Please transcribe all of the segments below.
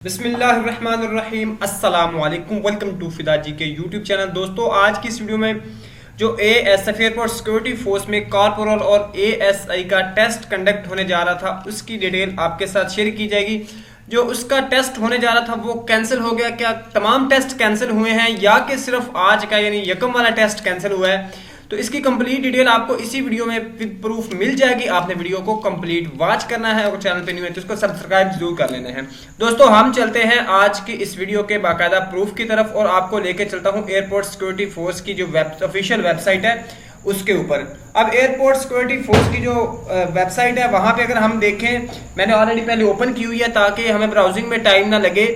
बिस्मिल्लाहिर्रहमानिर्रहीम अस्सलाम वालेकुम। वेलकम टू फिदा जी के यूट्यूब चैनल। दोस्तों, आज की इस वीडियो में जो एएसएफ एयरपोर्ट सिक्योरिटी फोर्स में कॉर्पोरल और एएसआई का टेस्ट कंडक्ट होने जा रहा था, उसकी डिटेल आपके साथ शेयर की जाएगी। जो उसका टेस्ट होने जा रहा था वो कैंसिल हो गया, क्या तमाम टेस्ट कैंसिल हुए हैं या कि सिर्फ आज का यानी यकम वाला टेस्ट कैंसिल हुआ है, तो इसकी कंप्लीट डिटेल आपको इसी वीडियो में विद प्रूफ मिल जाएगी। आपने वीडियो को कंप्लीट वॉच करना है और चैनल पे न्यू है तो इसको सब्सक्राइब जरूर कर लेना है। दोस्तों, हम चलते हैं आज की इस वीडियो के बाकायदा प्रूफ की तरफ और आपको लेके चलता हूं एयरपोर्ट सिक्योरिटी फोर्स की जो ऑफिशियल वेबसाइट है उसके ऊपर। अब एयरपोर्ट सिक्योरिटी फोर्स की जो वेबसाइट है वहां पे अगर हम देखें, मैंने ऑलरेडी पहले ओपन की हुई है ताकि हमें ब्राउजिंग में टाइम ना लगे।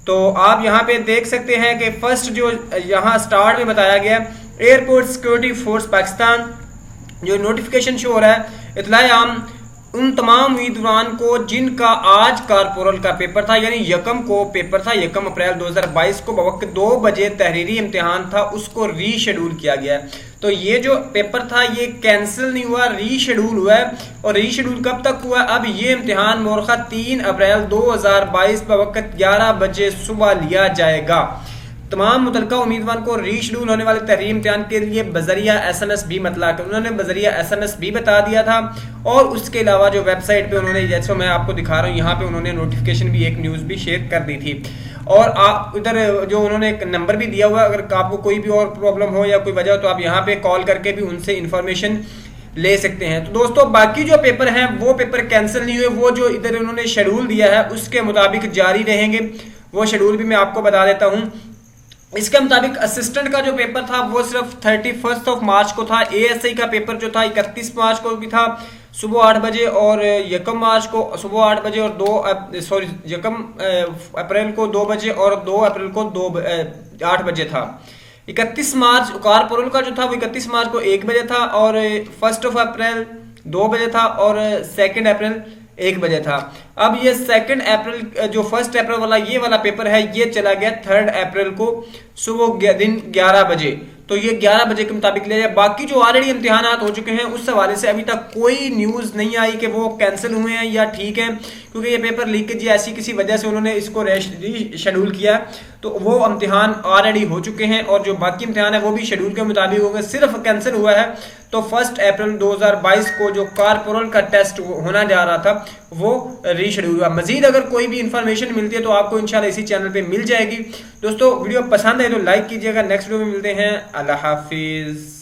तो आप यहाँ पे देख सकते हैं कि फर्स्ट जो यहाँ स्टार्ट में बताया गया एयरपोर्ट सिक्योरिटी फोर्स पाकिस्तान, जो नोटिफिकेशन शो हो रहा है, इतला आम उन तमाम उम्मीदवारों को जिनका आज कॉर्पोरल का पेपर था यानी यकम को पेपर था, यकम अप्रैल 2022 को बवक्त 2 बजे तहरीरी इम्तिहान था, उसको रीशेड्यूल किया गया है। तो ये जो पेपर था ये कैंसिल नहीं हुआ, रीशेड्यूल हुआ है। और रीशेड्यूल कब तक हुआ? अब ये इम्तिहान मोरखा 3 अप्रैल 2022 बवक्त 11 बजे सुबह लिया जाएगा। तमाम मुतलका उम्मीदवार को रीशेड्यूल होने वाले तहरीरी इम्तिहान के लिए बजरिया SMS भी मतला कर उन्होंने बजरिया SMS भी बता दिया था। और उसके अलावा जो वेबसाइट पे उन्होंने, जैसे मैं आपको दिखा रहा हूँ यहाँ पे, उन्होंने नोटिफिकेशन भी एक न्यूज़ भी शेयर कर दी थी। और आप इधर जो उन्होंने एक नंबर भी दिया हुआ है, अगर आपको कोई भी और प्रॉब्लम हो या कोई वजह हो तो आप यहाँ पे कॉल करके भी उनसे इंफॉर्मेशन ले सकते हैं। तो दोस्तों, बाकी जो पेपर हैं वो पेपर कैंसिल नहीं हुए, वो जो इधर उन्होंने शेड्यूल दिया है उसके मुताबिक जारी रहेंगे। वो शेड्यूल भी मैं आपको बता देता हूँ। इसके मुताबिक असिस्टेंट का जो पेपर था वो सिर्फ 31 मार्च को था। एएसआई का पेपर जो था 31 मार्च को भी था सुबह 8 बजे, और यकम मार्च को सुबह 8 बजे और यकम अप्रैल को 2 बजे और 2 अप्रैल को 8 बजे था। 31 मार्च कॉर्पोरल का जो था वो 31 मार्च को 1 बजे था, और 1 अप्रैल 2 बजे था, और 2 अप्रैल 1 बजे था। अब ये 2 अप्रैल जो 1 अप्रैल वाला ये वाला पेपर है ये चला गया 3 अप्रैल को सुबह दिन 11 बजे। तो ये 11 बजे के मुताबिक ले जाए। बाकी जो ऑलरेडी इम्तिहान हो चुके हैं उस हवाले से अभी तक कोई न्यूज़ नहीं आई कि वो कैंसिल हुए हैं या ठीक है, क्योंकि ये पेपर लीकेज या ऐसी किसी वजह से उन्होंने इसको शेड्यूल किया, तो वो इम्तिहान ऑलरेडी हो चुके हैं और जो बाकी इम्तिहान है वो भी शेड्यूल के मुताबिक होंगे। सिर्फ कैंसिल हुआ है तो 1 अप्रैल 2022 को जो कॉर्पोरल का टेस्ट होना जा रहा था वो रीशेड्यूल हुआ। मजीद अगर कोई भी इंफॉर्मेशन मिलती है तो आपको इंशाल्लाह इसी चैनल पे मिल जाएगी। दोस्तों, वीडियो पसंद है तो लाइक कीजिएगा। नेक्स्ट वीडियो में मिलते हैं। अल्लाह हाफिज।